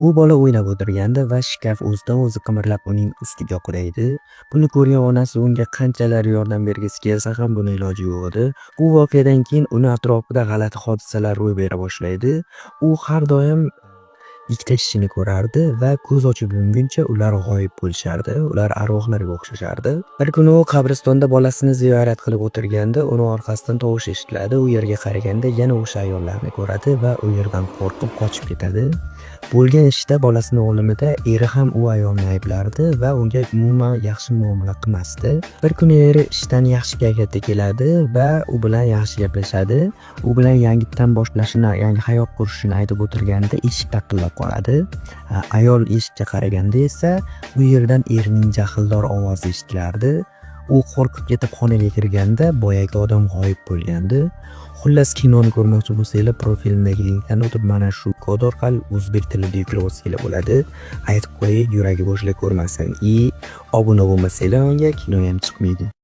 U bola o'ynab o'tirgandi va shkaf o'zidan o'zi qimirlab uning ustiga quladi. Buni ko'rgan onasi unga qanchalar yordam bergisi kelsa ham buni iloji yo'q edi. Bu voqeadan keyin uni atrofida g'alati hodisalar ro'y bera boshlaydi. U har doim ikkita kishini ko'rardi va ko'z ochib yumguncha ular g'oyib bo'lishardi. Ular arvohlarga o'xshashardi. Bir kuni u qabristonda bolasini ziyorat qilib o'tirganda, uni orqasidan tovush eshitiladi. U yerga qaraganda yana o'sha ayollarni ko'radi va u yerdan qo'rqib qochib ketadi. Bo'lgan ishda bolasining o'limida eri ham u ayolni ayblardi va unga umuman yaxshi muomala qilmasdi. Bir kuni eri ishdan yaxshi kayfiyatda keladi va u bilan yaxshi gaplashadi. U bilan yangidan boshlashini, yangi hayot qurishini aytib o'tirganda eshik taqillab qoladi. Ayol eshikka qaraganda esa u yerdan erining jahldor ovozi eshitilardi. U qo'rqib ketib xonaga kirganda boyagi odam g'oyib bo'lgandi. Xullas, kinoni ko'rmoqchi bo'lsanglar, profilimdagi linkdan o'tib mana shu kod orqali o'zbek tilida yuklab olsanglar bo'ladi. Aytib qo'yay, yuragi bo'shlik ko'rmasin. Obuna bo'lmasanglar, unga kino ham chiqmaydi.